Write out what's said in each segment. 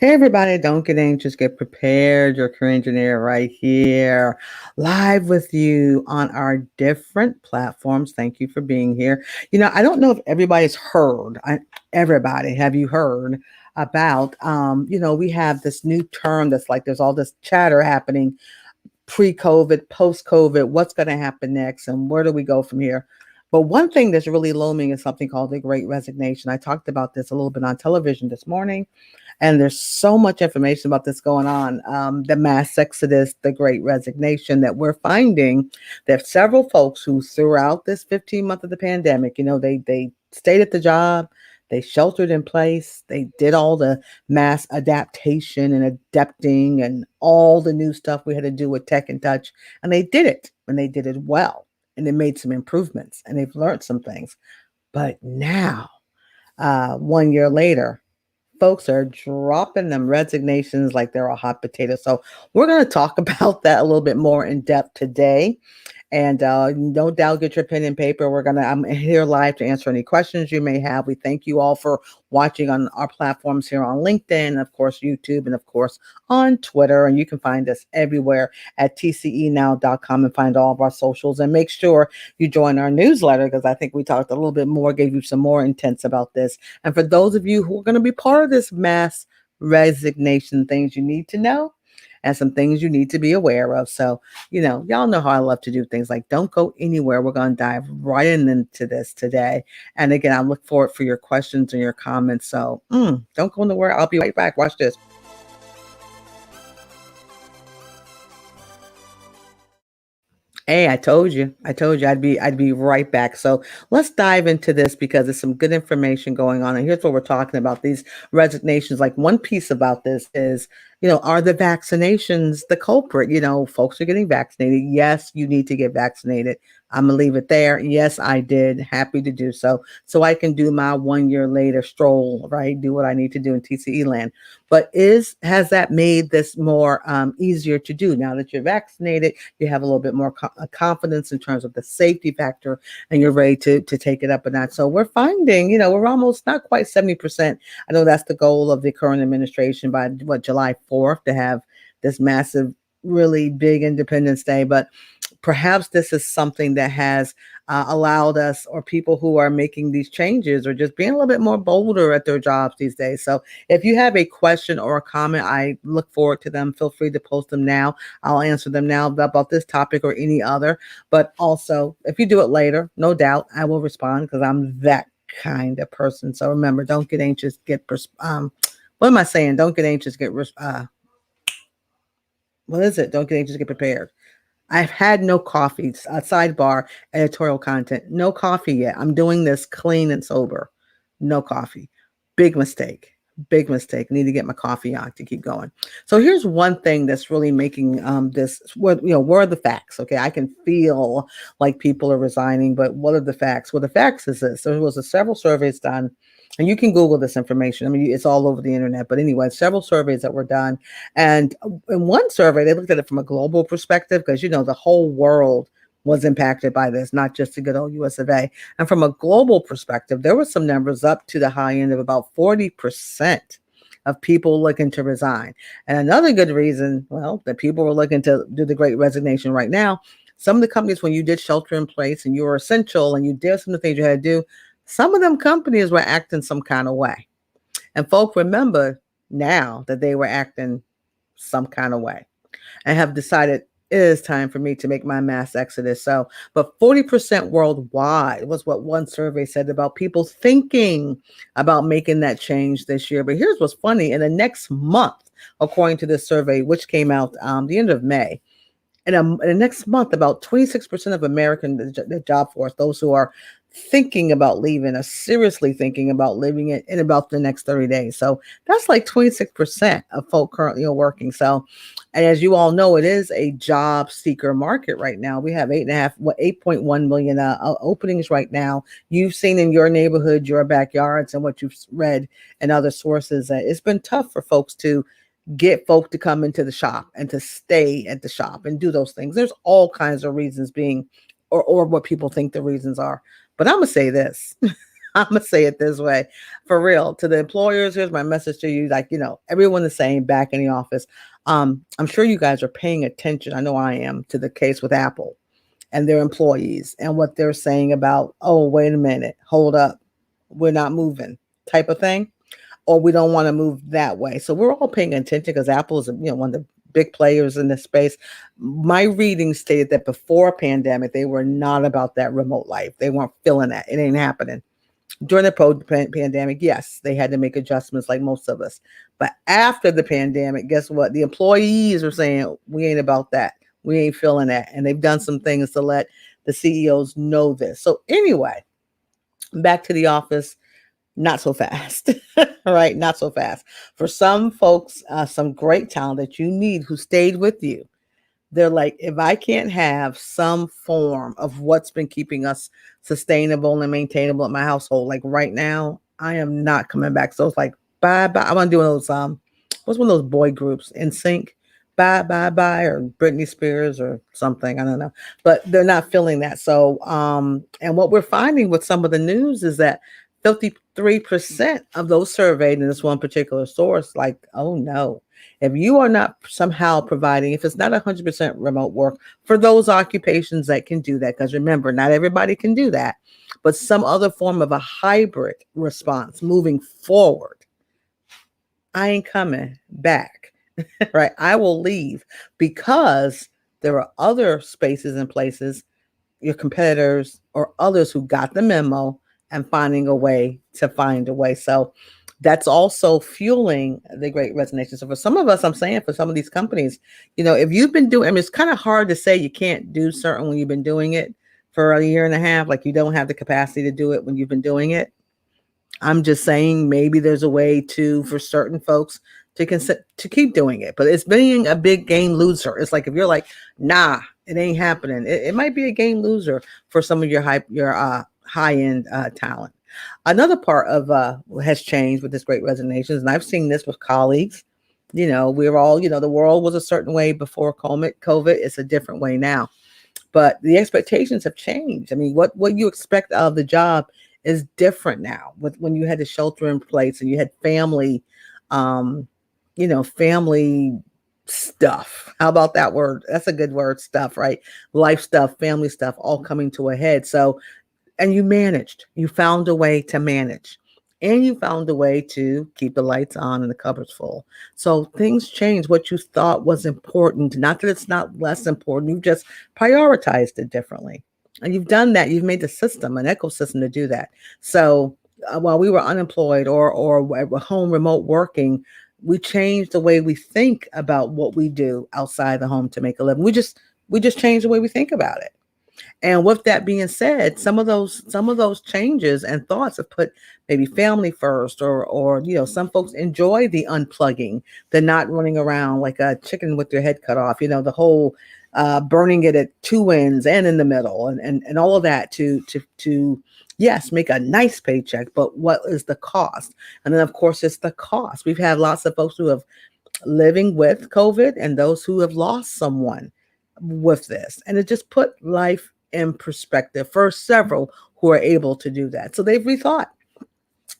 Hey everybody, don't get anxious, get prepared. Your career engineer right here, live with you on our different platforms. Thank you for being here. I don't know if everybody's heard. Everybody, have you heard about we have this new term that's like there's all this chatter happening pre-COVID, post-COVID, what's going to happen next, and where do we go from here? But one thing that's really looming is something called the Great Resignation. I talked about this a little bit on television this morning, and there's so much information about this going on. The mass exodus, the Great Resignation, that we're finding that several folks who throughout this 15 month of the pandemic, they stayed at the job, they sheltered in place, they did all the mass adaptation and adapting and all the new stuff we had to do with tech and touch, and they did it, and they did it well, and they made some improvements, and they've learned some things. But now, 1 year later, folks are dropping them resignations like they're a hot potato. So we're going to talk about that a little bit more in depth today. And no doubt, get your pen and paper. I'm here live to answer any questions you may have. We thank you all for watching on our platforms here on LinkedIn, of course, YouTube, and of course on Twitter. And you can find us everywhere at tcenow.com and find all of our socials. And make sure you join our newsletter, because I think we talked a little bit more, gave you some more intents about this. And for those of you who are going to be part of this mass resignation, things you need to know and some things you need to be aware of. So, y'all know how I love to do things. Like, don't go anywhere. We're going to dive right into this today. And again, I look forward for your questions and your comments. So don't go nowhere. I'll be right back. Watch this. Hey, I told you I'd be right back. So let's dive into this because there's some good information going on. And here's what we're talking about: these resignations. Like, one piece about this is, are the vaccinations the culprit? Folks are getting vaccinated. Yes, you need to get vaccinated. I'm gonna leave it there. Yes, I did. Happy to do so. So I can do my 1 year later stroll, right? Do what I need to do in TCE land. But has that made this more easier to do now that you're vaccinated? You have a little bit more confidence in terms of the safety factor, and you're ready to take it up a notch. So we're finding, we're almost not quite 70%. I know that's the goal of the current administration by July 4th to have this massive, really big Independence Day. But perhaps this is something that has allowed us, or people who are making these changes, or just being a little bit more bolder at their jobs these days. So if you have a question or a comment, I look forward to them. Feel free to post them now. I'll answer them now about this topic or any other. But also, if you do it later, no doubt I will respond, because I'm that kind of person. So remember, don't get anxious, what am I saying? Don't get anxious, what is it? Don't get anxious, get prepared. I've had no coffee. Sidebar, editorial content. No coffee yet. I'm doing this clean and sober. No coffee. Big mistake. Big mistake. Need to get my coffee on to keep going. So here's one thing that's really making this. Where are the facts? Okay, I can feel like people are resigning, but what are the facts? Well, the facts is this: there was several surveys done, and you can Google this information. I mean, it's all over the internet. But anyway, several surveys that were done. And in one survey, they looked at it from a global perspective, because, the whole world was impacted by this, not just the good old US of A. And from a global perspective, there were some numbers up to the high end of about 40% of people looking to resign. And another good reason, well, that people were looking to do the Great Resignation right now, some of the companies, when you did shelter in place and you were essential and you did some of the things you had to do, some of them companies were acting some kind of way. And folk remember now that they were acting some kind of way, and have decided it is time for me to make my mass exodus. So, but 40% worldwide was what one survey said about people thinking about making that change this year. But here's what's funny: in the next month, according to this survey, which came out the end of May, in the next month, about 26% of the job force, those who are thinking about leaving, are seriously thinking about leaving it in about the next 30 days. So that's like 26% of folk currently are working. So, and as you all know, it is a job seeker market right now. We have 8.1 million openings right now. You've seen in your neighborhood, your backyards, and what you've read in other sources, it's been tough for folks to get folk to come into the shop and to stay at the shop and do those things. There's all kinds of reasons being, or what people think the reasons are. But I'm gonna say this: I'm gonna say it this way, for real. To the employers, here's my message to you. Like, everyone is saying back in the office. I'm sure you guys are paying attention. I know I am, to the case with Apple and their employees and what they're saying about, oh, wait a minute, hold up, we're not moving, type of thing, or we don't want to move that way. So we're all paying attention because Apple is, one of the big players in this space. My reading stated that before pandemic, they were not about that remote life. They weren't feeling that. It ain't happening. During the pandemic, yes, they had to make adjustments like most of us. But after the pandemic, guess what? The employees are saying, we ain't about that. We ain't feeling that. And they've done some things to let the CEOs know this. So anyway, back to the office, not so fast, right? Not so fast. For some folks, some great talent that you need who stayed with you, they're like, if I can't have some form of what's been keeping us sustainable and maintainable at my household, like right now, I am not coming back. So it's like, bye bye. I'm doing those what's one of those boy groups, in sync, bye bye bye, or Britney Spears or something. I don't know. But they're not feeling that. So and what we're finding with some of the news is that 53% of those surveyed in this one particular source, like, oh no, if you are not somehow providing, if it's not 100% remote work for those occupations that can do that, because remember, not everybody can do that, but some other form of a hybrid response moving forward, I ain't coming back, right? I will leave, because there are other spaces and places, your competitors or others who got the memo and finding a way to find a way. So that's also fueling the great resignation. So for some of us, I'm saying for some of these companies, if you've been doing, I mean, it's kind of hard to say you can't do certain when you've been doing it for a year and a half, like you don't have the capacity to do it when you've been doing it. I'm just saying maybe there's a way for certain folks to keep doing it, but it's being a big game loser. It's like, if you're like, nah, it ain't happening. It might be a game loser for some of your high end talent. Another part of has changed with this great resignations, and I've seen this with colleagues. We're all, the world was a certain way before COVID. It's a different way now, but the expectations have changed. I mean, what you expect out of the job is different now. With when you had to shelter in place and you had family, um, family stuff. How about that word? That's a good word, stuff, right? Life stuff, family stuff, all coming to a head. So, and you found a way to manage, and you found a way to keep the lights on and the cupboards full. So things change. What you thought was important, not that it's not less important, you've just prioritized it differently. And you've done that. You've made the system, an ecosystem, to do that. So while we were unemployed or home remote working, we changed the way we think about what we do outside the home to make a living. We just changed the way we think about it. And with that being said, some of those changes and thoughts have put maybe family first, or some folks enjoy the unplugging, the not running around like a chicken with your head cut off, the whole burning it at two ends and in the middle, and all of that to yes, make a nice paycheck, but what is the cost? And then of course it's the cost. We've had lots of folks who have living with COVID and those who have lost someone with this. And it just put life in perspective for several who are able to do that. So they've rethought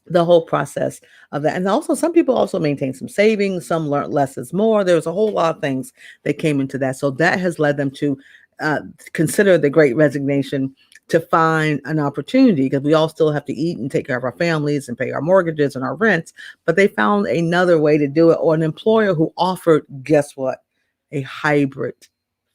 the whole process of that. And also some people also maintain some savings, some learned less is more. There's a whole lot of things that came into that. So that has led them to consider the great resignation, to find an opportunity, because we all still have to eat and take care of our families and pay our mortgages and our rents. But they found another way to do it, or an employer who offered, guess what, a hybrid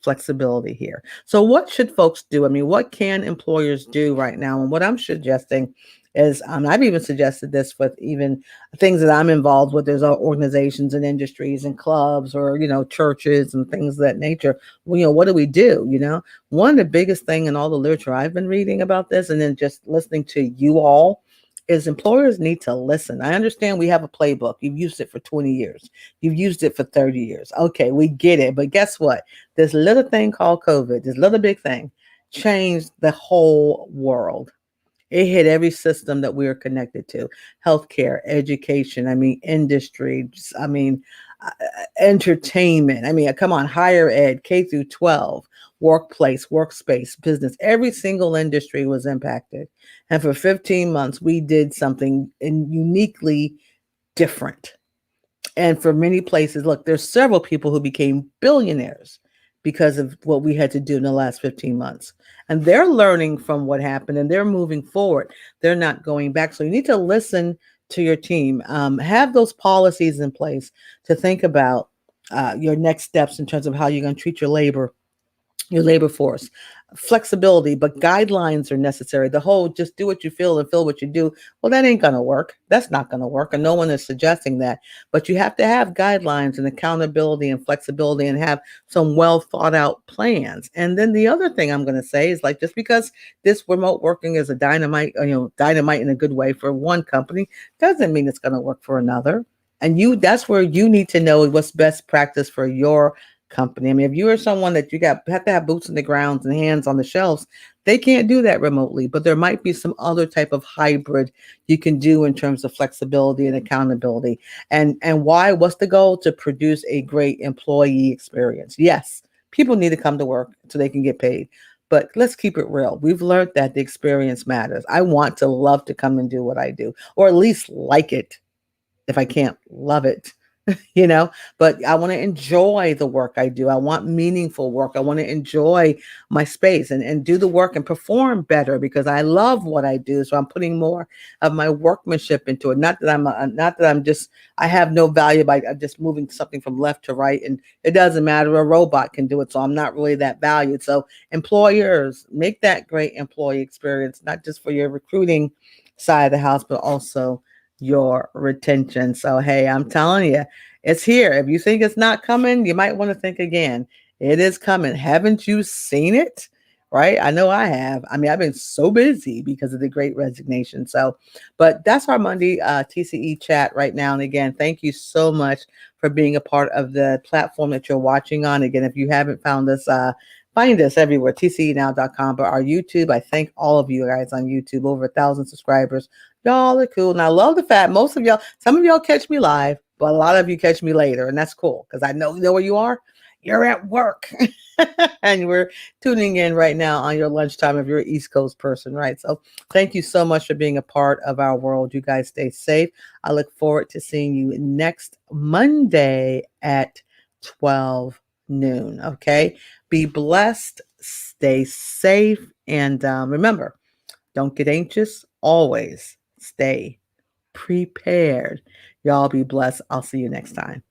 flexibility here. So what should folks do? I mean, what can employers do right now? And what I'm suggesting is, I've even suggested this with even things that I'm involved with. There's organizations and industries and clubs, or, churches and things of that nature. Well, what do we do? One of the biggest thing in all the literature I've been reading about this, and then just listening to you all, is employers need to listen. I understand we have a playbook. You've used it for 20 years. You've used it for 30 years. Okay, we get it. But guess what? This little thing called COVID, this little big thing, changed the whole world. It hit every system that we are connected to: healthcare, education, industry, entertainment. Come on, higher ed, K through 12. workplace, workspace, business. Every single industry was impacted. And for 15 months, we did something uniquely different. And for many places, look, there's several people who became billionaires because of what we had to do in the last 15 months. And they're learning from what happened and they're moving forward. They're not going back. So you need to listen to your team, have those policies in place to think about your next steps in terms of how you're going to treat your labor force. Flexibility, but guidelines are necessary. The whole just do what you feel and feel what you do, well, that ain't going to work. That's not going to work. And no one is suggesting that. But you have to have guidelines and accountability and flexibility and have some well thought out plans. And then the other thing I'm going to say is like, just because this remote working is a dynamite, dynamite in a good way for one company, doesn't mean it's going to work for another. And that's where you need to know what's best practice for your company. I mean, if you are someone that have to have boots in the grounds and hands on the shelves, they can't do that remotely. But there might be some other type of hybrid you can do in terms of flexibility and accountability. And why? What's the goal? To produce a great employee experience. Yes, people need to come to work so they can get paid. But let's keep it real. We've learned that the experience matters. I want to love to come and do what I do, or at least like it if I can't love it. you know, but I want to enjoy the work I do. I want meaningful work. I want to enjoy my space and do the work and perform better because I love what I do. So I'm putting more of my workmanship into it. Not that I'm just, I have no value by just moving something from left to right. And it doesn't matter. A robot can do it. So I'm not really that valued. So employers, make that great employee experience, not just for your recruiting side of the house, but also your retention. So, hey, I'm telling you, it's here. If you think it's not coming, you might want to think again. It is coming. Haven't you seen it? Right? I know I have. I mean, I've been so busy because of the Great Resignation. So, but that's our Monday TCE chat right now. And again, thank you so much for being a part of the platform that you're watching on. Again, if you haven't found us, find us everywhere, tcenow.com. But our YouTube, I thank all of you guys on YouTube, over 1,000 subscribers. Y'all are cool. And I love the fact some of y'all catch me live, but a lot of you catch me later. And that's cool because I know where you are. You're at work. And we're tuning in right now on your lunchtime if you're an East Coast person, right? So thank you so much for being a part of our world. You guys stay safe. I look forward to seeing you next Monday at 12 noon. Okay. Be blessed. Stay safe. And remember, don't get anxious. Always stay prepared. Y'all be blessed. I'll see you next time.